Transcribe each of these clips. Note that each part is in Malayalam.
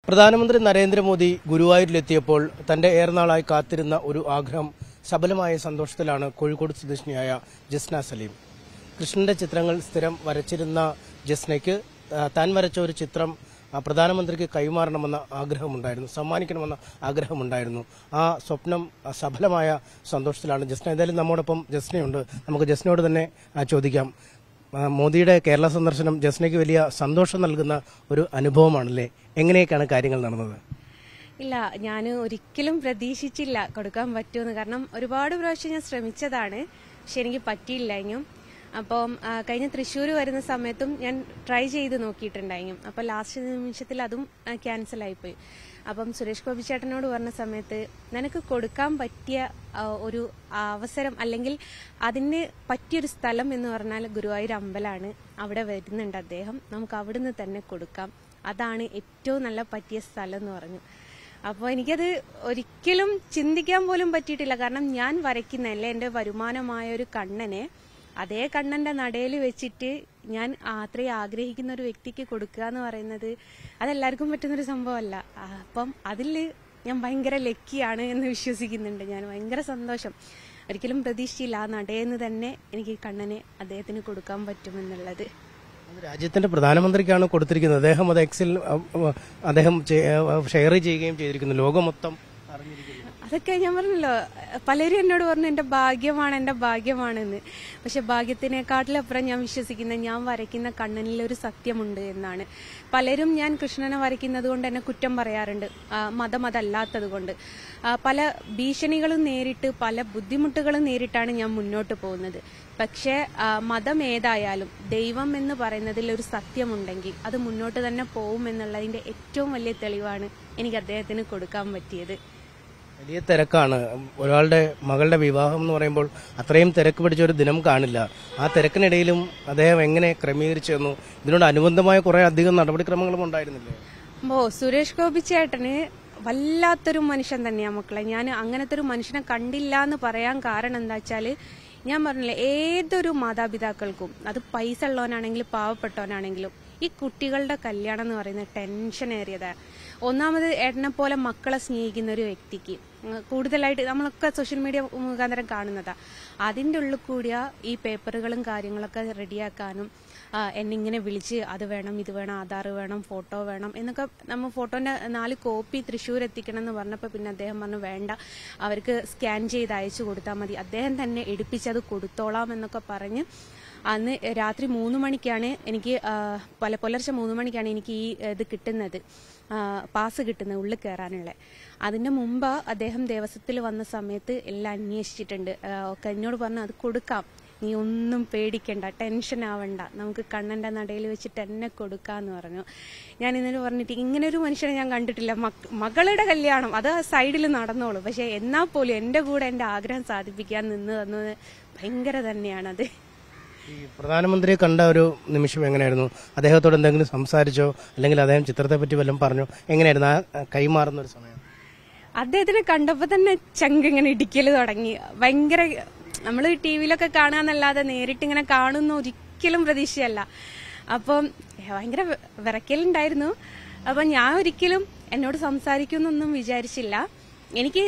പ്രധാനമന്ത്രി നരേന്ദ്രമോദി ഗുരുവായൂരിലെത്തിയപ്പോൾ തന്റെ ഏറെനാളായി കാത്തിരുന്ന ഒരു ആഗ്രഹം സഫലമായ സന്തോഷത്തിലാണ് കോഴിക്കോട് സ്വദേശിനിയായ ജസ്ന സലീം. കൃഷ്ണന്റെ ചിത്രങ്ങൾ സ്ഥിരം വരച്ചിരുന്ന ജസ്നയ്ക്ക് താൻ വരച്ച ഒരു ചിത്രം പ്രധാനമന്ത്രിക്ക് കൈമാറണമെന്ന ആഗ്രഹമുണ്ടായിരുന്നു, സമ്മാനിക്കണമെന്ന ആഗ്രഹമുണ്ടായിരുന്നു. ആ സ്വപ്നം സഫലമായ സന്തോഷത്തിലാണ് ജസ്ന. എന്തായാലും നമ്മോടൊപ്പം ജസ്നയുണ്ട്. നമുക്ക് ജസ്നയോട് തന്നെ ചോദിക്കാം. മോദിയുടെ കേരള സന്ദർശനം ജസ്നയ്ക്ക് വലിയ സന്തോഷം നൽകുന്ന ഒരു അനുഭവമാണല്ലേ? എങ്ങനെയൊക്കെയാണ് കാര്യങ്ങൾ നടന്നത്? ഇല്ല, ഞാൻ ഒരിക്കലും പ്രതീക്ഷിച്ചില്ല കൊടുക്കാൻ പറ്റുമെന്ന്. കാരണം ഒരുപാട് പ്രാവശ്യം ഞാൻ ശ്രമിച്ചതാണ്, പക്ഷെ എനിക്ക് പറ്റിയില്ലായിരുന്നു. അപ്പം കഴിഞ്ഞ തൃശ്ശൂർ വരുന്ന സമയത്തും ഞാൻ ട്രൈ ചെയ്ത് നോക്കിയിട്ടുണ്ടായിരുന്നു. അപ്പം ലാസ്റ്റ് നിമിഷത്തിൽ അതും ക്യാൻസൽ ആയിപ്പോയി. അപ്പം സുരേഷ് ഗോപി ചേട്ടനോട് പറഞ്ഞ സമയത്ത് നിനക്ക് കൊടുക്കാൻ പറ്റിയ ഒരു അവസരം അല്ലെങ്കിൽ അതിന് പറ്റിയൊരു സ്ഥലം എന്ന് പറഞ്ഞാൽ ഗുരുവായൂർ അമ്പലമാണ്. അവിടെ വരുന്നുണ്ട് അദ്ദേഹം, നമുക്ക് അവിടുന്ന് തന്നെ കൊടുക്കാം, അതാണ് ഏറ്റവും നല്ല പറ്റിയ സ്ഥലം എന്ന് പറഞ്ഞു. അപ്പോൾ എനിക്കത് ഒരിക്കലും ചിന്തിക്കാൻ പോലും പറ്റിയിട്ടില്ല. കാരണം ഞാൻ വരയ്ക്കുന്നതല്ലേ എൻ്റെ വരുമാനമായ ഒരു കണ്ണനെ അതേ കണ്ണന്റെ നടയിൽ വെച്ചിട്ട് ഞാൻ അത്രയും ആഗ്രഹിക്കുന്ന ഒരു വ്യക്തിക്ക് കൊടുക്കുക എന്ന് പറയുന്നത് അതെല്ലാവർക്കും പറ്റുന്നൊരു സംഭവമല്ല. അപ്പം അതിൽ ഞാൻ ഭയങ്കര ലക്കിയാണ് എന്ന് വിശ്വസിക്കുന്നുണ്ട്. ഞാൻ ഭയങ്കര സന്തോഷം. ഒരിക്കലും പ്രതീക്ഷിച്ചില്ല ആ നടയെന്ന് തന്നെ എനിക്ക് കണ്ണനെ അദ്ദേഹത്തിന് കൊടുക്കാൻ പറ്റുമെന്നുള്ളത്. രാജ്യത്തിന്റെ പ്രധാനമന്ത്രിക്കാണ് കൊടുത്തിരിക്കുന്നത്. അദ്ദേഹം അത് എക്സിൽ അദ്ദേഹം ഷെയർ ചെയ്യുകയും ചെയ്തിരിക്കുന്നു, ലോകം മൊത്തം അറിഞ്ഞിരിക്കുന്നു. അതൊക്കെ ഞാൻ പറഞ്ഞല്ലോ, പലരും എന്നോട് പറഞ്ഞു എൻ്റെ ഭാഗ്യമാണെന്ന്. പക്ഷെ ഭാഗ്യത്തിനെക്കാട്ടിലപ്പുറം ഞാൻ വിശ്വസിക്കുന്നത് ഞാൻ വരയ്ക്കുന്ന കണ്ണനിൽ ഒരു സത്യമുണ്ട് എന്നാണ്. പലരും ഞാൻ കൃഷ്ണനെ വരയ്ക്കുന്നത് കൊണ്ട് എന്നെ കുറ്റം പറയാറുണ്ട്, മതം അതല്ലാത്തത് കൊണ്ട്. പല ഭീഷണികളും നേരിട്ട് പല ബുദ്ധിമുട്ടുകളും നേരിട്ടാണ് ഞാൻ മുന്നോട്ട് പോകുന്നത്. പക്ഷേ മതം ഏതായാലും ദൈവം എന്ന് പറയുന്നതിൽ ഒരു സത്യമുണ്ടെങ്കിൽ അത് മുന്നോട്ട് തന്നെ പോകും എന്നുള്ളതിന്റെ ഏറ്റവും വലിയ തെളിവാണ് എനിക്ക് അദ്ദേഹത്തിന് കൊടുക്കാൻ പറ്റിയത്. വലിയ തിരക്കാണ്. ഒരാളുടെ മകളുടെ വിവാഹം എന്ന് പറയുമ്പോൾ അത്രയും തിരക്ക് പിടിച്ച ഒരു ദിനം കാണില്ല. ആ തിരക്കിനിടയിലും അദ്ദേഹം എങ്ങനെ ക്രമീകരിച്ചു തന്നു? ഇതിനോട് അനുബന്ധമായ കുറെ അധികം നടപടിക്രമങ്ങളും ഉണ്ടായിരുന്നില്ലേ? സുരേഷ് ഗോപി ചേട്ടന് വല്ലാത്തൊരു മനുഷ്യൻ തന്നെയാ മക്കളെ. ഞാൻ അങ്ങനത്തെ ഒരു മനുഷ്യനെ കണ്ടില്ല എന്ന് പറയാൻ കാരണം എന്താ വെച്ചാല്, ഞാൻ പറഞ്ഞില്ലേ, ഏതൊരു മാതാപിതാക്കൾക്കും അത് പൈസ ഉള്ളവനാണെങ്കിലും പാവപ്പെട്ടവനാണെങ്കിലും ഈ കുട്ടികളുടെ കല്യാണം എന്ന് പറയുന്നത് ടെൻഷൻ ഏറിയതാണ്. ഒന്നാമത് ഏട്ടനെ പോലെ മക്കളെ സ്നേഹിക്കുന്ന ഒരു വ്യക്തിക്ക് കൂടുതലായിട്ട് നമ്മളൊക്കെ സോഷ്യൽ മീഡിയ മുഖാന്തരം കാണുന്നതാ. അതിൻ്റെ ഉള്ളിൽ കൂടിയ ഈ പേപ്പറുകളും കാര്യങ്ങളൊക്കെ റെഡിയാക്കാനും എന്നിങ്ങനെ വിളിച്ച് അത് വേണം, ഇത് വേണം, ആധാർ വേണം, ഫോട്ടോ വേണം എന്നൊക്കെ, നമ്മൾ ഫോട്ടോന്റെ 4 കോപ്പി തൃശ്ശൂർ എത്തിക്കണം എന്ന് പറഞ്ഞപ്പോൾ പിന്നെ അദ്ദേഹം പറഞ്ഞു വേണ്ട, അവർക്ക് സ്കാൻ ചെയ്ത് അയച്ചു കൊടുത്താൽ മതി, അദ്ദേഹം തന്നെ എടുപ്പിച്ചത് കൊടുത്തോളാം എന്നൊക്കെ പറഞ്ഞ് അന്ന് രാത്രി 3 മണിക്കാണ് എനിക്ക് പുലർച്ചെ 3 മണിക്കാണ് എനിക്ക് ഈ ഇത് കിട്ടുന്നത്, പാസ് കിട്ടുന്നത് ഉള്ളിൽ കയറാനുള്ള. അതിന്റെ മുമ്പ് അദ്ദേഹം ദേവസ്വത്തിൽ വന്ന സമയത്ത് എല്ലാം അന്വേഷിച്ചിട്ടുണ്ട്. ഒക്കെ എന്നോട് പറഞ്ഞു അത് കൊടുക്കാം, നീ ഒന്നും പേടിക്കണ്ട, ടെൻഷൻ ആവണ്ട, നമുക്ക് കണ്ണന്റെ നടയിൽ വെച്ചിട്ട് എന്നെ കൊടുക്കാന്ന് പറഞ്ഞു. ഞാൻ ഇന്നലെ പറഞ്ഞിട്ട് ഇങ്ങനെ ഒരു മനുഷ്യനെ ഞാൻ കണ്ടിട്ടില്ല. മകളുടെ കല്യാണം അത് സൈഡിൽ നടന്നോളൂ, പക്ഷെ എന്നാൽ പോലും എന്റെ കൂടെ എന്റെ ആഗ്രഹം സാധിപ്പിക്കാൻ നിന്ന് തന്നത് ഭയങ്കര തന്നെയാണത്. ഈ പ്രധാനമന്ത്രിയെ കണ്ട ഒരു നിമിഷം എങ്ങനെയായിരുന്നു? അദ്ദേഹത്തോട് എന്തെങ്കിലും സംസാരിച്ചോ, അല്ലെങ്കിൽ അദ്ദേഹം ചിത്രത്തെ പറ്റി വല്ലതും പറഞ്ഞോ? എങ്ങനെയായിരുന്നു ആ കൈമാറുന്ന ഒരു സമയം? അദ്ദേഹത്തിനെ കണ്ടപ്പോ തന്നെ ചങ്ക് ഇങ്ങനെ ഇടിക്കല് തുടങ്ങി. ഭയങ്കര, നമ്മൾ ടിവിയിലൊക്കെ കാണാന്നല്ലാതെ നേരിട്ട് ഇങ്ങനെ കാണുന്ന ഒരിക്കലും പ്രതീക്ഷയല്ല. അപ്പം ഭയങ്കര വിറക്കലുണ്ടായിരുന്നു. അപ്പൊ ഞാൻ ഒരിക്കലും എന്നോട് സംസാരിക്കുന്നൊന്നും വിചാരിച്ചില്ല. എനിക്ക്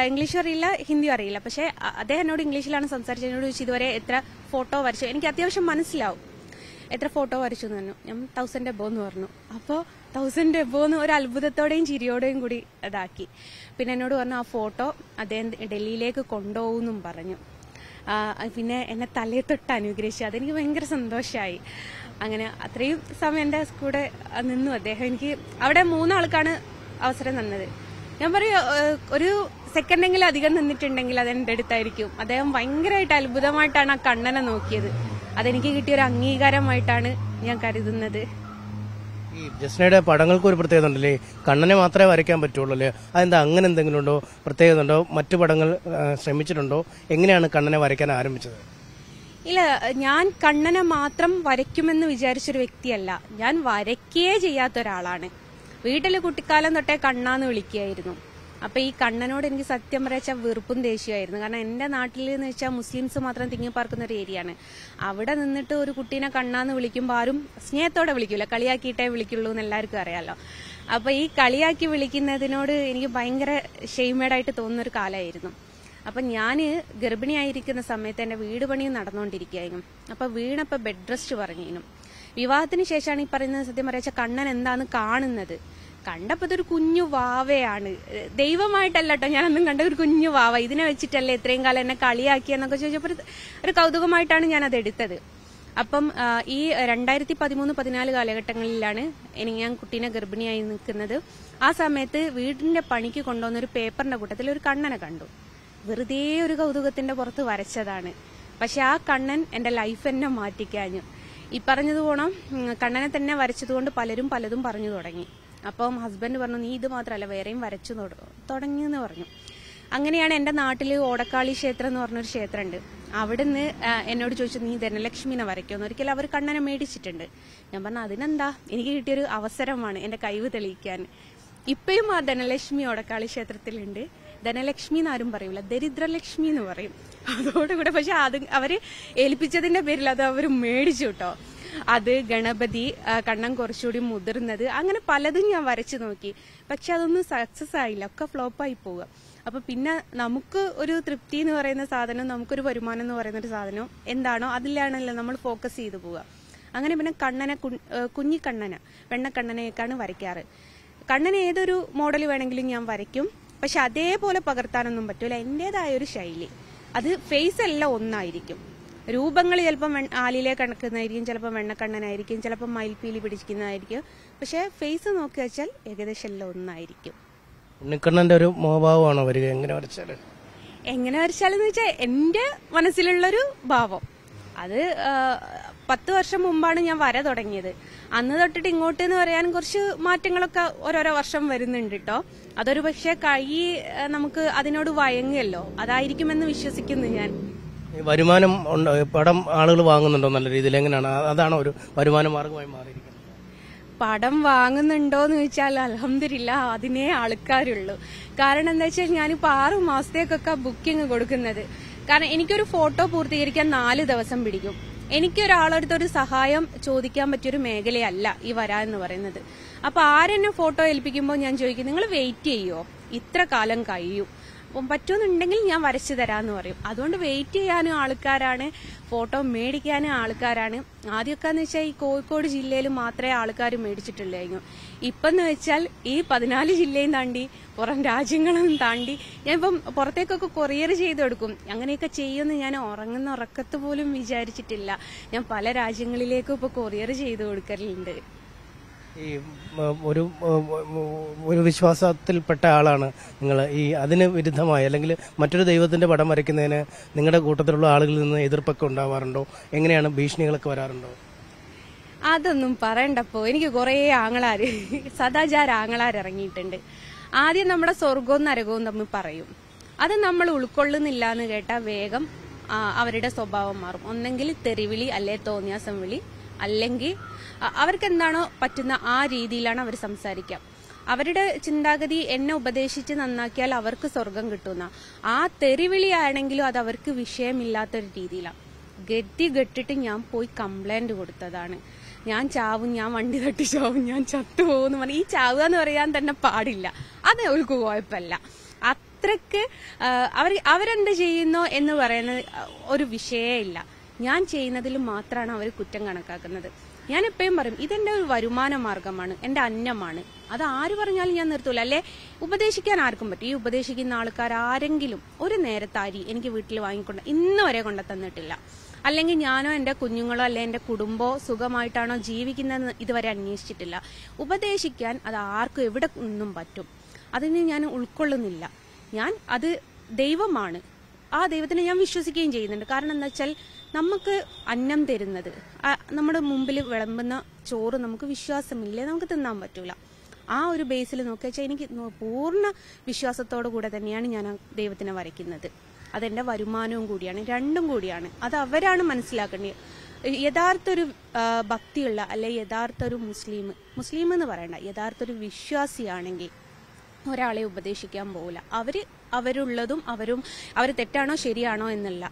ഇംഗ്ലീഷും അറിയില്ല, ഹിന്ദിയും അറിയില്ല. പക്ഷെ അദ്ദേഹം എന്നോട് ഇംഗ്ലീഷിലാണ് സംസാരിച്ചത്. എന്നോട് ചോദിച്ചു ഇതുവരെ എത്ര ഫോട്ടോ വരച്ചു. എനിക്ക് അത്യാവശ്യം മനസ്സിലാവും എത്ര ഫോട്ടോ വരച്ചു എന്ന് പറഞ്ഞു. ഞാൻ 1000 എബോ എന്ന് പറഞ്ഞു. അപ്പോൾ 1000 എബോ എന്ന് ഒരു അത്ഭുതത്തോടെയും ചിരിയോടെയും കൂടി ഇതാക്കി. പിന്നെ എന്നോട് പറഞ്ഞു ആ ഫോട്ടോ അദ്ദേഹം ഡൽഹിയിലേക്ക് കൊണ്ടുപോകുമെന്നും പറഞ്ഞു. പിന്നെ എന്നെ തലയെ തൊട്ട് അനുഗ്രഹിച്ചു. അതെനിക്ക് ഭയങ്കര സന്തോഷമായി. അങ്ങനെ അത്രയും സമയം എൻ്റെ കൂടെ നിന്നു അദ്ദേഹം. എനിക്ക് അവിടെ 3 ആൾക്കാണ് അവസരം തന്നത്. ഞാൻ പറയും ഒരു സെക്കൻഡെങ്കിലും അധികം നിന്നിട്ടുണ്ടെങ്കിൽ അതെന്റെ അടുത്തായിരിക്കും. അദ്ദേഹം ഭയങ്കരമായിട്ട് അത്ഭുതമായിട്ടാണ് ആ കണ്ണനെ നോക്കിയത്. അതെനിക്ക് കിട്ടിയൊരു അംഗീകാരമായിട്ടാണ് ഞാൻ കരുതുന്നത്. ഈ ജസ്നയുടെ പടങ്ങൾക്ക് ഒരു പ്രത്യേകത ഉണ്ടല്ലേ, കണ്ണനെ മാത്രമേ വരയ്ക്കാൻ പറ്റുള്ളൂ അല്ലേ? അതെന്താ, അങ്ങനെ എന്തെങ്കിലും ഉണ്ടോ, പ്രത്യേകത ഉണ്ടോ? മറ്റു പടങ്ങൾ ശ്രമിച്ചിട്ടുണ്ടോ? എങ്ങനെയാണ് കണ്ണനെ വരയ്ക്കാൻ ആരംഭിച്ചത്? ഇല്ല, ഞാൻ കണ്ണനെ മാത്രം വരയ്ക്കുമെന്ന് വിചാരിച്ചൊരു വ്യക്തിയല്ല. ഞാൻ വരയ്ക്കേ ചെയ്യാത്ത ഒരാളാണ്. വീട്ടില് കുട്ടിക്കാലം തൊട്ടേ കണ്ണാന്ന് വിളിക്കുകയായിരുന്നു. അപ്പൊ ഈ കണ്ണനോട് എനിക്ക് സത്യം പറയാച്ചാൽ വെറുപ്പും ദേഷ്യമായിരുന്നു. കാരണം എന്റെ നാട്ടിൽ എന്ന് വെച്ചാൽ മുസ്ലിംസ് മാത്രം തിങ്ങിപ്പാർക്കുന്ന ഒരു ഏരിയയാണ്. അവിടെ നിന്നിട്ട് ഒരു കുട്ടീനെ കണ്ണാന്ന് വിളിക്കുമ്പോൾ ആരും സ്നേഹത്തോടെ വിളിക്കൂല, കളിയാക്കിയിട്ടേ വിളിക്കുള്ളൂ എന്ന് എല്ലാവർക്കും അറിയാലോ. അപ്പൊ ഈ കളിയാക്കി വിളിക്കുന്നതിനോട് എനിക്ക് ഭയങ്കര ഷെയ്മേഡായിട്ട് തോന്നുന്ന ഒരു കാലമായിരുന്നു. അപ്പൊ ഞാന് ഗർഭിണിയായിരിക്കുന്ന സമയത്ത് എന്റെ വീട് പണിയും നടന്നുകൊണ്ടിരിക്കുകയായിരുന്നു. അപ്പൊ വീണപ്പോ ബെഡ് റെസ്റ്റ് പറഞ്ഞിരുന്നു. വിവാഹത്തിന് ശേഷമാണ് ഈ പറയുന്നത്. സത്യം പറയാച്ച കണ്ണൻ എന്താന്ന് കാണുന്നത്. കണ്ടപ്പോ ഇതൊരു കുഞ്ഞു വാവയാണ്, ദൈവമായിട്ടല്ല കേട്ടോ ഞാനൊന്നും കണ്ട, ഒരു കുഞ്ഞു വാവ. ഇതിനെ വെച്ചിട്ടല്ലേ ഇത്രയും കാലം എന്നെ കളിയാക്കിയെന്നൊക്കെ ചോദിച്ചപ്പോൾ ഒരു കൗതുകമായിട്ടാണ് ഞാൻ അത് എടുത്തത്. അപ്പം ഈ 2013-14 കാലഘട്ടങ്ങളിലാണ് ഞാൻ കുട്ടീനെ ഗർഭിണിയായി നിൽക്കുന്നത്. ആ സമയത്ത് വീടിന്റെ പണിക്ക് കൊണ്ടുവന്ന ഒരു പേപ്പറിന്റെ കൂട്ടത്തിൽ ഒരു കണ്ണനെ കണ്ടു. വെറുതെ ഒരു കൗതുകത്തിന്റെ പുറത്ത് വരച്ചതാണ്. പക്ഷെ ആ കണ്ണൻ എന്റെ ലൈഫ് എന്നെ മാറ്റിക്കാഞ്ഞു. ഈ പറഞ്ഞതുപോണം കണ്ണനെ തന്നെ വരച്ചതുകൊണ്ട് പലരും പലതും പറഞ്ഞു തുടങ്ങി. അപ്പം ഹസ്ബൻഡ് പറഞ്ഞു, നീ ഇത് മാത്രമല്ല വേറെയും വരച്ചു തുടങ്ങിയെന്ന് പറഞ്ഞു. അങ്ങനെയാണ് എന്റെ നാട്ടില് ഓടക്കാളി ക്ഷേത്രം എന്ന് പറഞ്ഞൊരു ക്ഷേത്രമുണ്ട്. അവിടുന്ന് എന്നോട് ചോദിച്ചു, നീ ധനലക്ഷ്മിനെ വരയ്ക്കുമെന്ന്. ഒരിക്കലും അവർ കണ്ണനെ മേടിച്ചിട്ടുണ്ട്. ഞാൻ പറഞ്ഞു, അതിനെന്താ, എനിക്ക് കിട്ടിയൊരു അവസരമാണ് എന്റെ കഴിവ് തെളിയിക്കാൻ. ഇപ്പയും ആ ധനലക്ഷ്മി ഓടക്കാളി ക്ഷേത്രത്തിലുണ്ട്. ധനലക്ഷ്മി എന്നാരും പറയൂല, ദരിദ്രലക്ഷ്മി എന്ന് പറയും. അതോടുകൂടെ പക്ഷെ അത് അവര് ഏൽപ്പിച്ചതിന്റെ പേരിൽ അത് അവർ മേടിച്ചു കേട്ടോ. അത് ഗണപതി, കണ്ണൻ കുറച്ചുകൂടി മുതിർന്നത്, അങ്ങനെ പലതും ഞാൻ വരച്ചു നോക്കി. പക്ഷെ അതൊന്നും സക്സസ് ആയില്ല, ഒക്കെ ഫ്ലോപ്പായി പോവുക. അപ്പൊ പിന്നെ നമുക്ക് ഒരു തൃപ്തി എന്ന് പറയുന്ന സാധനം, നമുക്കൊരു വരുമാനം എന്ന് പറയുന്ന ഒരു സാധനം എന്താണോ അതിലാണല്ലോ നമ്മൾ ഫോക്കസ് ചെയ്തു പോവുക. അങ്ങനെ പിന്നെ കണ്ണനെ, കുഞ്ഞിക്കണ്ണന, വെണ്ണക്കണ്ണനെയൊക്കെയാണ് വരയ്ക്കാറ്. കണ്ണന് ഏതൊരു മോഡൽ വേണമെങ്കിലും ഞാൻ വരയ്ക്കും. പക്ഷെ അതേപോലെ പകർത്താനൊന്നും പറ്റൂല, എന്റേതായ ഒരു ശൈലി. അത് ഫേസ് എല്ലാം ഒന്നായിരിക്കും. രൂപങ്ങൾ ചിലപ്പം ആലിലെ കണക്കുന്നതായിരിക്കും, ചിലപ്പോൾ വെണ്ണക്കണ്ണനായിരിക്കും, ചിലപ്പോൾ മയിൽപ്പീലി പിടിക്കുന്നതായിരിക്കും. പക്ഷെ ഫേസ് നോക്കി വെച്ചാൽ ഏകദേശം എല്ലാം ഒന്നായിരിക്കും. ഉണ്ണിക്കണ്ണന്റെ ഒരു മോഹഭാവമാണോ വരിക? എങ്ങനെ വരച്ചാലെന്ന് വെച്ചാൽ എന്റെ മനസ്സിലുള്ളൊരു ഭാവം. അത് 10 വർഷം മുമ്പാണ് ഞാൻ വര തുടങ്ങിയത്. അന്ന് തൊട്ടിട്ട് ഇങ്ങോട്ട് എന്ന് പറയാൻ കുറച്ച് മാറ്റങ്ങളൊക്കെ ഓരോരോ വർഷം വരുന്നുണ്ട് കേട്ടോ. അതൊരു പക്ഷെ നമുക്ക് അതിനോട് വയങ്ങല്ലോ, അതായിരിക്കുമെന്ന് വിശ്വസിക്കുന്നു ഞാൻ. വരുമാനം പടം ആളുകൾ വാങ്ങുന്നുണ്ടോ നല്ല രീതിയിൽ? എങ്ങനെയാണ്, അതാണോ ഒരു വരുമാന മാർഗമായി മാറിയിരിക്കുന്നത്? പടം വാങ്ങുന്നുണ്ടോന്ന് ചോദിച്ചാൽ അൽഹംദുലില്ലാ അതിനേ ആൾക്കാരുള്ളൂ. കാരണം എന്താ വെച്ചാൽ ഞാനിപ്പോ 6 മാസത്തേക്കൊക്കെ ബുക്കിംഗ് കൊടുക്കുന്നത്. കാരണം എനിക്കൊരു ഫോട്ടോ പൂർത്തീകരിക്കാൻ 4 ദിവസം പിടിക്കും. എനിക്കൊരാളടുത്തൊരു സഹായം ചോദിക്കാൻ പറ്റിയൊരു മേഖലയല്ല ഈ വര എന്ന് പറയുന്നത്. അപ്പൊ ആരെന്നെ ഫോട്ടോ ഏൽപ്പിക്കുമ്പോൾ ഞാൻ ചോദിക്കും, നിങ്ങൾ വെയിറ്റ് ചെയ്യോ, ഇത്ര കാലം കഴിയും, അപ്പം പറ്റുമെന്നുണ്ടെങ്കിൽ ഞാൻ വരച്ചു തരാന്ന് പറയും. അതുകൊണ്ട് വെയിറ്റ് ചെയ്യാനും ആൾക്കാരാണ്, ഫോട്ടോ മേടിക്കാനും ആൾക്കാരാണ്. ആദ്യമൊക്കെ എന്ന് വെച്ചാൽ ഈ കോഴിക്കോട് ജില്ലയിൽ മാത്രമേ ആൾക്കാർ മേടിച്ചിട്ടുള്ളായിരുന്നു. ഇപ്പെന്ന് വെച്ചാൽ ഈ 14 ജില്ലയും താണ്ടി പുറം രാജ്യങ്ങളും താണ്ടി ഞാൻ ഇപ്പം പുറത്തേക്കൊക്കെ കൊറിയർ ചെയ്ത് കൊടുക്കും. അങ്ങനെയൊക്കെ ചെയ്യുമെന്ന് ഞാൻ ഉറങ്ങുന്ന ഉറക്കത്ത് പോലും വിചാരിച്ചിട്ടില്ല. ഞാൻ പല രാജ്യങ്ങളിലേക്കും ഇപ്പൊ കൊറിയർ ചെയ്ത് കൊടുക്കലുണ്ട്. ഈ ഒരു വിശ്വാസത്തിൽപ്പെട്ട ആളാണ് നിങ്ങൾ. ഈ അതിന് വിരുദ്ധമായി അല്ലെങ്കിൽ മറ്റൊരു ദൈവത്തിന്റെ പടം വരയ്ക്കുന്നതിന് നിങ്ങളുടെ കൂട്ടത്തിലുള്ള ആളുകളിൽ നിന്ന് എതിർപ്പൊക്കെ ഉണ്ടാവാറുണ്ടോ? എങ്ങനെയാണ്, ഭീഷണികളൊക്കെ വരാറുണ്ടോ? അതൊന്നും പറയണ്ടപ്പോ. എനിക്ക് കുറെ സദാചാര ആങ്ങളാർ ഇറങ്ങിയിട്ടുണ്ട്. ആദ്യം നമ്മുടെ സ്വർഗവും നരകവും തമ്മിൽ പറയും. അത് നമ്മൾ ഉൾക്കൊള്ളുന്നില്ല എന്ന് കേട്ടാൽ വേഗം അവരുടെ സ്വഭാവം മാറും. ഒന്നെങ്കിൽ തെറിവിളി, അല്ലെ തോന്നിയാസം വിളി, അല്ലെങ്കിൽ അവർക്ക് എന്താണോ പറ്റുന്ന ആ രീതിയിലാണ് അവർ സംസാരിക്കുക. അവരുടെ ചിന്താഗതി എന്നെ ഉപദേശിച്ച് നന്നാക്കിയാൽ അവർക്ക് സ്വർഗം കിട്ടുന്ന ആ തെറിവിളിയാണെങ്കിലും അത് അവർക്ക് വിഷയമില്ലാത്തൊരു രീതിയിലാണ്. ഗതി കെട്ടിട്ട് ഞാൻ പോയി കംപ്ലൈന്റ് കൊടുത്തതാണ്. ഞാൻ ചാവും, ഞാൻ വണ്ടി തട്ടി ചാവും, ഞാൻ ചത്തുപോകുന്നു പറഞ്ഞ് ഈ ചാവുക എന്ന് പറയാൻ തന്നെ പാടില്ല. അത് അവർക്ക് കുഴപ്പമില്ല. അത്രക്ക് അവരെന്ത് ചെയ്യുന്നോ എന്ന് പറയുന്നത് ഒരു വിഷയമില്ല. ഞാൻ ചെയ്യുന്നതിൽ മാത്രമാണ് അവർ കുറ്റം കണക്കാക്കുന്നത്. ഞാൻ എപ്പോഴും പറയും, ഇതെന്റെ ഒരു വരുമാന മാർഗമാണ്, എന്റെ അന്നമാണ്. അത് ആര് പറഞ്ഞാലും ഞാൻ നിർത്തൂല. അല്ലെ ഉപദേശിക്കാൻ ആർക്കും പറ്റും. ഈ ഉപദേശിക്കുന്ന ആൾക്കാർ ആരെങ്കിലും ഒരു നേരത്തെ അരി എനിക്ക് വീട്ടിൽ വാങ്ങിക്കൊണ്ട് ഇന്ന് വരെ കൊണ്ടു തന്നിട്ടില്ല. അല്ലെങ്കിൽ ഞാനോ എന്റെ കുഞ്ഞുങ്ങളോ അല്ലെ എന്റെ കുടുംബമോ സുഖമായിട്ടാണോ ജീവിക്കുന്നതെന്ന് ഇതുവരെ അന്വേഷിച്ചിട്ടില്ല. ഉപദേശിക്കാൻ അത് ആർക്കും എവിടെ ഒന്നും പറ്റും. അതിന് ഞാൻ ഉൾക്കൊള്ളുന്നില്ല. അത് ദൈവമാണ്, ആ ദൈവത്തിനെ ഞാൻ വിശ്വസിക്കുകയും ചെയ്യുന്നുണ്ട്. കാരണം എന്താ വെച്ചാൽ നമുക്ക് അന്നം തരുന്നത്, നമ്മുടെ മുമ്പിൽ വിളമ്പുന്ന ചോറ് നമുക്ക് വിശ്വാസമില്ലേ നമുക്ക് തിന്നാൻ പറ്റൂല. ആ ഒരു ബേസിൽ നോക്കി വെച്ചാൽ എനിക്ക് പൂർണ്ണ വിശ്വാസത്തോടു കൂടെ തന്നെയാണ് ഞാൻ ദൈവത്തിനെ വരയ്ക്കുന്നത്. അതെന്റെ വരുമാനവും കൂടിയാണ്, രണ്ടും കൂടിയാണ്. അത് അവരാണ് മനസ്സിലാക്കേണ്ടത്. യഥാർത്ഥ ഒരു ഭക്തിയുള്ള അല്ലെ യഥാർത്ഥ ഒരു മുസ്ലിം എന്ന് പറയണ്ട, യഥാർത്ഥ ഒരു വിശ്വാസിയാണെങ്കിൽ ഒരാളെ ഉപദേശിക്കാൻ പോകില്ല. അവരുള്ളതും അവർ തെറ്റാണോ ശരിയാണോ എന്നല്ല,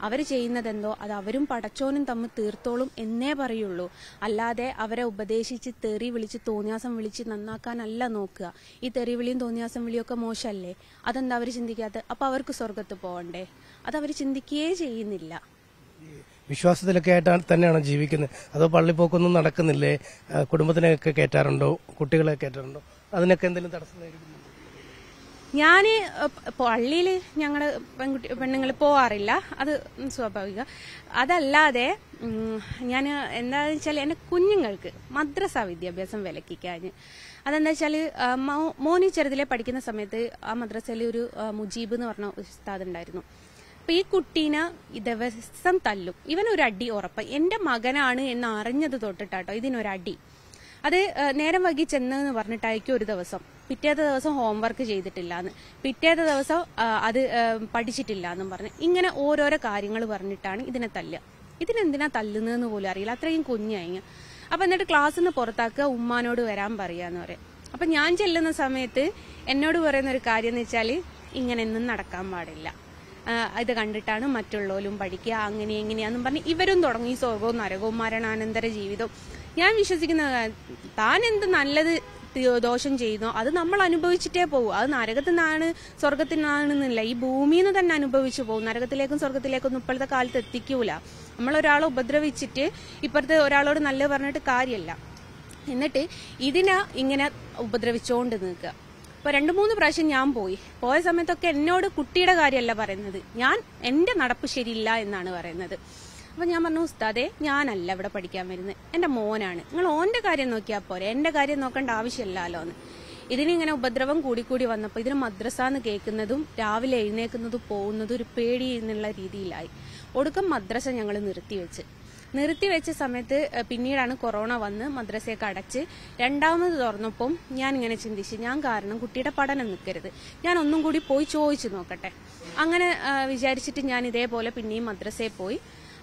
അവർ ചെയ്യുന്നതെന്തോ അത് അവരും പടച്ചോനും തമ്മിൽ തീർത്തോളും എന്നേ പറയുള്ളൂ. അല്ലാതെ അവരെ ഉപദേശിച്ച് തെറി വിളിച്ച് തോന്നിയാസം വിളിച്ച് നന്നാക്കാനല്ല നോക്കുക. ഈ തെറി വിളിയും തോന്നിയാസം വിളിയൊക്കെ മോശമല്ലേ? അതെന്താ അവർ ചിന്തിക്കാത്ത? അപ്പൊ അവർക്ക് സ്വർഗത്ത് പോകണ്ടേ? അതവർ ചിന്തിക്കുകയേ ചെയ്യുന്നില്ല. വിശ്വാസത്തിലൊക്കെ ആയിട്ടാണ് തന്നെയാണോ ജീവിക്കുന്നത്? അതോ പള്ളിപ്പോക്കൊന്നും നടക്കുന്നില്ലേ? കുടുംബത്തിനെയൊക്കെ കയറ്റാറുണ്ടോ? കുട്ടികളെ കയറ്റാറുണ്ടോ? അതിനൊക്കെ എന്തെങ്കിലും തടസ്സം നേരിടുന്നു? ഞാൻ പള്ളിയിൽ ഞങ്ങളുടെ പെണ്ണുങ്ങൾ പോവാറില്ല, അത് സ്വാഭാവിക. അതല്ലാതെ ഞാൻ എന്താണെന്ന് വെച്ചാൽ എൻ്റെ കുഞ്ഞുങ്ങൾക്ക് മദ്രസ വിദ്യാഭ്യാസം വിലക്കിക്കാൻ. അതെന്താ വെച്ചാൽ മോനി ചെറുതിലെ പഠിക്കുന്ന സമയത്ത് ആ മദ്രസയിൽ ഒരു മുജീബ് എന്ന് പറഞ്ഞ ഉസ്താദ് ഉണ്ടായിരുന്നു. അപ്പൊ ഈ കുട്ടീനെ ദിവസം തല്ലും. ഇവനൊരു അടി ഉറപ്പ്. എന്റെ മകനാണ് എന്ന് അറിഞ്ഞത് തൊട്ടിട്ടാട്ടോ ഇതിനൊരടി. അത് നേരം വൈകി ചെന്നെന്ന് പറഞ്ഞിട്ടായിരിക്കും ഒരു ദിവസം. പിറ്റേത്തെ ദിവസം ഹോംവർക്ക് ചെയ്തിട്ടില്ലാന്ന്, പിറ്റേത്തെ ദിവസം അത് പഠിച്ചിട്ടില്ല എന്നും പറഞ്ഞ് ഇങ്ങനെ ഓരോരോ കാര്യങ്ങൾ പറഞ്ഞിട്ടാണ് ഇതിനെ തല്ലുക. ഇതിനെന്തിനാ തല്ലുന്നതെന്ന് പോലും അറിയില്ല, അത്രയും കുഞ്ഞായി. അപ്പൊ എന്നിട്ട് ക്ലാസ്സിൽ നിന്ന് പുറത്താക്കുക, ഉമ്മാനോട് വരാൻ പറയാന്ന് പറയും. അപ്പൊ ഞാൻ ചെല്ലുന്ന സമയത്ത് എന്നോട് പറയുന്ന ഒരു കാര്യം എന്ന് വെച്ചാൽ ഇങ്ങനെയൊന്നും നടക്കാൻ പാടില്ല, ഇത് കണ്ടിട്ടാണ് മറ്റുള്ളവരും പഠിക്കുക, അങ്ങനെ എങ്ങനെയാന്നും പറഞ്ഞ് ഇവരും തുടങ്ങി സ്വർഗവും നരകവും മരണാനന്തര ജീവിതവും. ഞാൻ വിശ്വസിക്കുന്ന താൻ എന്ത് നല്ലത് ദോഷം ചെയ്യുന്നോ അത് നമ്മൾ അനുഭവിച്ചിട്ടേ പോകും. അത് നരകത്തിൽ നിന്നാണ് സ്വർഗത്തിൽ നിന്നാണെന്നില്ല, ഈ ഭൂമിയിൽ നിന്ന് തന്നെ അനുഭവിച്ചു പോകും. നരകത്തിലേക്കും സ്വർഗത്തിലേക്കൊന്നും ഇപ്പോഴത്തെ കാലത്ത് എത്തിക്കൂല. നമ്മളൊരാളെ ഉപദ്രവിച്ചിട്ട് ഇപ്പോഴത്തെ ഒരാളോട് നല്ല പറഞ്ഞിട്ട് കാര്യമല്ല. എന്നിട്ട് ഇതിനെ ഇങ്ങനെ ഉപദ്രവിച്ചോണ്ട് നിൽക്കുക. ഇപ്പൊ 2-3 പ്രാവശ്യം ഞാൻ പോയ സമയത്തൊക്കെ എന്നോട് കുട്ടിയുടെ കാര്യമല്ല പറയുന്നത്, എന്റെ നടപ്പ് ശരിയില്ല എന്നാണ് പറയുന്നത്. അപ്പൊ ഞാൻ പറഞ്ഞു, ഉസ്താദേ ഞാനല്ല ഇവിടെ പഠിക്കാൻ വരുന്നത്, എന്റെ മോനാണ്, നിങ്ങൾ ഓന്റെ കാര്യം നോക്കിയാൽ പോരെ, എന്റെ കാര്യം നോക്കേണ്ട ആവശ്യമില്ലല്ലോ എന്ന്. ഇതിനിങ്ങനെ ഉപദ്രവം കൂടിക്കൂടി വന്നപ്പോൾ ഇതിന് മദ്രസന്ന് കേൾക്കുന്നതും രാവിലെ എഴുന്നേക്കുന്നതും പോകുന്നതും ഒരു പേടി എന്നുള്ള രീതിയിലായി. ഒടുക്കം മദ്രസ ഞങ്ങൾ നിർത്തിവെച്ച സമയത്ത് പിന്നീടാണ് കൊറോണ വന്ന് മദ്രസയൊക്കെ അടച്ച് രണ്ടാമത് തുറന്നപ്പം ഞാൻ ഇങ്ങനെ ചിന്തിച്ച്, ഞാൻ കാരണം കുട്ടിയുടെ പഠനം നിൽക്കരുത്, ഞാൻ ഒന്നും കൂടി പോയി ചോദിച്ചു നോക്കട്ടെ. അങ്ങനെ വിചാരിച്ചിട്ട് ഞാൻ ഇതേപോലെ പിന്നെയും മദ്രസയിൽ പോയി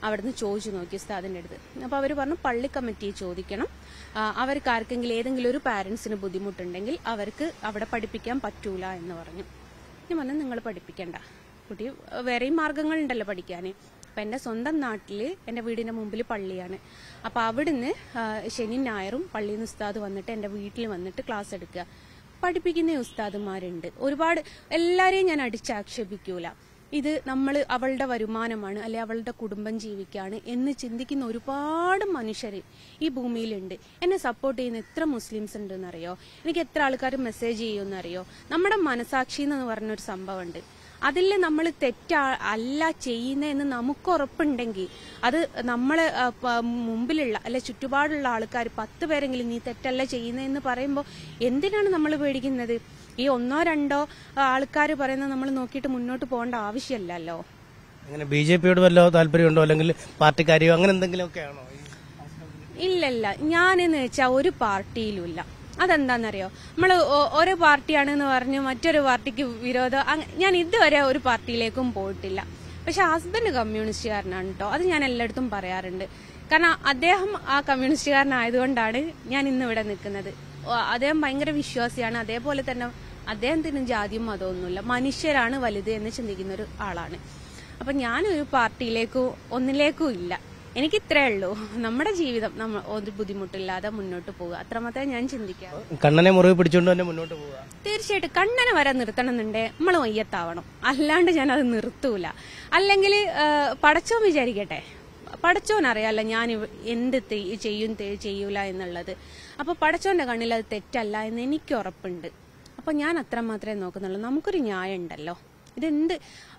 അവിടുന്ന് ചോദിച്ചു നോക്കി ഉസ്താദിന്റെ അടുത്ത്. അപ്പൊ അവർ പറഞ്ഞു പള്ളി കമ്മിറ്റിയെ ചോദിക്കണം, അവർക്ക് ആർക്കെങ്കിലും ഏതെങ്കിലും ഒരു പാരന്റ്സിന് ബുദ്ധിമുട്ടുണ്ടെങ്കിൽ അവർക്ക് അവിടെ പഠിപ്പിക്കാൻ പറ്റൂല എന്ന് പറഞ്ഞു. ഞാൻ പറഞ്ഞു നിങ്ങൾ പഠിപ്പിക്കണ്ട, കുട്ടി വേറെയും മാർഗങ്ങളുണ്ടല്ലോ പഠിക്കാന്. അപ്പൊ എന്റെ സ്വന്തം നാട്ടില് എന്റെ വീടിന്റെ മുമ്പിൽ പള്ളിയാണ്. അപ്പൊ അവിടുന്ന് ശനിയും ഞായറും പള്ളിയിൽ നിന്ന് ഉസ്താദ് വന്നിട്ട് എന്റെ വീട്ടിൽ വന്നിട്ട് ക്ലാസ് എടുക്കുക. പഠിപ്പിക്കുന്ന ഉസ്താദുമാരുണ്ട് ഒരുപാട്. എല്ലാരെയും ഞാൻ അടിച്ചാക്ഷേപിക്കൂല. ഇത് അവളുടെ വരുമാനമാണ്, അല്ലെ അവളുടെ കുടുംബം ജീവിക്കാണ് എന്ന് ചിന്തിക്കുന്ന ഒരുപാട് മനുഷ്യർ ഈ ഭൂമിയിലുണ്ട്. എന്നെ സപ്പോർട്ട് ചെയ്യുന്ന എത്ര മുസ്ലിംസ് ഉണ്ടെന്നറിയോ? എനിക്ക് എത്ര ആൾക്കാർ മെസ്സേജ് ചെയ്യുമെന്നറിയോ? നമ്മുടെ മനസാക്ഷി എന്ന് പറഞ്ഞൊരു സംഭവമുണ്ട്. അതിൽ നമ്മൾ അല്ല ചെയ്യുന്നതെന്ന് നമുക്ക് ഉറപ്പുണ്ടെങ്കിൽ അത് നമ്മളെ മുമ്പിലുള്ള അല്ലെ ചുറ്റുപാടുള്ള ആൾക്കാർ 10 പേരെങ്കിലും നീ തെറ്റല്ല ചെയ്യുന്നതെന്ന് പറയുമ്പോൾ എന്തിനാണ് നമ്മൾ പേടിക്കുന്നത്? ഈ 1-2 ആൾക്കാർ പറയുന്നത് നമ്മൾ നോക്കിയിട്ട് മുന്നോട്ട് പോകേണ്ട ആവശ്യമില്ലല്ലോ. അങ്ങനെ ബിജെപിയോട് വല്ല താല്പര്യമുണ്ടോ, അല്ലെങ്കിൽ പാർട്ടിക്കാരെയോ അങ്ങനെ എന്തെങ്കിലുമൊക്കെ ആണോ? ഇല്ലല്ല, ഞാനെന്ന് വെച്ചാൽ ഒരു പാർട്ടിയിലുമില്ല. അതെന്താണെന്നറിയോ? നമ്മൾ ഒരു പാർട്ടിയാണെന്ന് പറഞ്ഞ് മറ്റൊരു പാർട്ടിക്ക് വിരോധം, ഞാൻ ഇതുവരെ ഒരു പാർട്ടിയിലേക്കും പോയിട്ടില്ല. പക്ഷെ ഹസ്ബൻഡ് കമ്മ്യൂണിസ്റ്റുകാരനാണ് കേട്ടോ, അത് ഞാൻ എല്ലായിടത്തും പറയാറുണ്ട്. കാരണം അദ്ദേഹം ആ കമ്മ്യൂണിസ്റ്റുകാരനായതുകൊണ്ടാണ് ഞാൻ ഇന്ന് ഇവിടെ നിൽക്കുന്നത്. അദ്ദേഹം ഭയങ്കര വിശ്വാസിയാണ്. അതേപോലെ തന്നെ അദ്ദേഹത്തിന് ജാതിയും മതമൊന്നുമില്ല, മനുഷ്യരാണ് വലുത് എന്ന് ചിന്തിക്കുന്ന ഒരു ആളാണ്. അപ്പൊ ഞാനൊരു പാർട്ടിയിലേക്കും ഒന്നിലേക്കും ഇല്ല. എനിക്ക് ഇത്രേ ഉള്ളൂ, നമ്മുടെ ജീവിതം നമ്മൾ ഒരു ബുദ്ധിമുട്ടില്ലാതെ മുന്നോട്ട് പോവുക, അത്രമാത്രമേ ഞാൻ ചിന്തിക്കാറ്. കണ്ണനെ മുറിവ് പിടിച്ചുകൊണ്ട് തന്നെ മുന്നോട്ട് പോവുക. തീർച്ചയായിട്ടും കണ്ണനെ വരെ നിർത്തണം എന്നുണ്ടേ നമ്മൾ മയ്യത്താവണം, അല്ലാണ്ട് ഞാൻ അത് നിർത്തൂല. അല്ലെങ്കിൽ പടച്ചോൻ വിചാരിക്കട്ടെ, പടച്ചോനറിയാലോ ഞാൻ എന്ത് ചെയ്യൂല എന്നുള്ളത്. അപ്പൊ പടച്ചോന്റെ കണ്ണിൽ അത് തെറ്റല്ല എന്ന് എനിക്ക് ഉറപ്പുണ്ട്. അപ്പൊ ഞാൻ അത്ര മാത്രമേ നോക്കുന്നുള്ളൂ. നമുക്കൊരു ന്യായം ഉണ്ടല്ലോ. ഇതെന്ത്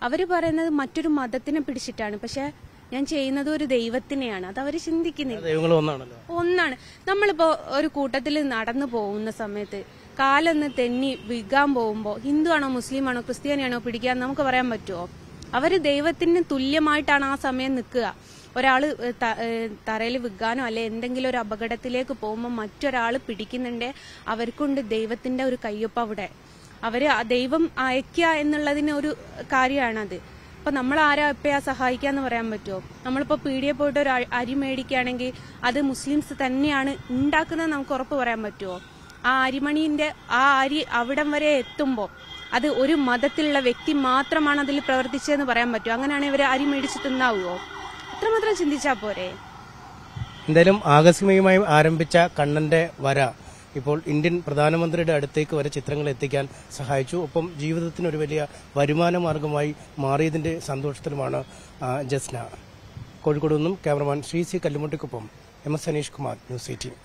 അവര് പറയുന്നത് മറ്റൊരു മതത്തിനെ പിടിച്ചിട്ടാണ്, പക്ഷെ ഞാൻ ചെയ്യുന്നത് ഒരു ദൈവത്തിനെയാണ്. അത് അവര് ചിന്തിക്കുന്നില്ല. ഒന്നാണ്. നമ്മളിപ്പോ ഒരു കൂട്ടത്തിൽ നടന്നു പോകുന്ന സമയത്ത് കാലൊന്ന് തെന്നി വിൽക്കാൻ പോകുമ്പോ ഹിന്ദു ആണോ മുസ്ലിം ആണോ ക്രിസ്ത്യാനിയാണോ പിടിക്കാൻ നമുക്ക് പറയാൻ പറ്റുമോ? അവര് ദൈവത്തിന് തുല്യമായിട്ടാണ് ആ സമയം നിൽക്കുക. ഒരാള് തറയിൽ വിൽക്കാനോ അല്ലെ എന്തെങ്കിലും ഒരു അപകടത്തിലേക്ക് പോകുമ്പോൾ മറ്റൊരാള് പിടിക്കുന്നുണ്ടേ അവർക്കുണ്ട് ദൈവത്തിന്റെ ഒരു കയ്യൊപ്പ് അവിടെ. അവര് ദൈവം അയക്കുക എന്നുള്ളതിന് ഒരു കാര്യമാണത്. അപ്പൊ നമ്മൾ ആരാ എപ്പോഴാ സഹായിക്കാന്ന് പറയാൻ പറ്റുമോ? നമ്മളിപ്പോ പീടിയെ പോയിട്ട് ഒരു അരി മേടിക്കുകയാണെങ്കിൽ അത് മുസ്ലിംസ് തന്നെയാണ് ഉണ്ടാക്കുന്നത് നമുക്ക് ഉറപ്പ് പറയാൻ പറ്റുമോ? ആ അരിമണീന്റെ ആ അരി അവിടം വരെ എത്തുമ്പോ അത് ഒരു മതത്തിലുള്ള വ്യക്തി മാത്രമാണ് അതിൽ പ്രവർത്തിച്ചതെന്ന് പറയാൻ പറ്റുമോ? അങ്ങനെയാണെങ്കിൽ ഇവരെ അരി മേടിച്ച് തിന്നാവുമോ? അത്രമാത്രം ചിന്തിച്ചാ പോരെ? എന്തായാലും ആകസ്മികമായി ആരംഭിച്ച കണ്ണന്റെ വര ഇപ്പോൾ ഇന്ത്യൻ പ്രധാനമന്ത്രിയുടെ അടുത്തേക്ക് വരെ ചിത്രങ്ങൾ എത്തിക്കാൻ സഹായിച്ചു. ഒപ്പം ജീവിതത്തിന് ഒരു വലിയ വരുമാന മാർഗമായി മാറിയതിന്റെ സന്തോഷത്തിലുമാണ് ജസ്ന. കോഴിക്കോട് നിന്നും ക്യാമറമാൻ ശ്രീ സി കല്ലുമുട്ടിക്കൊപ്പം MS അനീഷ് കുമാർ, ന്യൂസ് 18.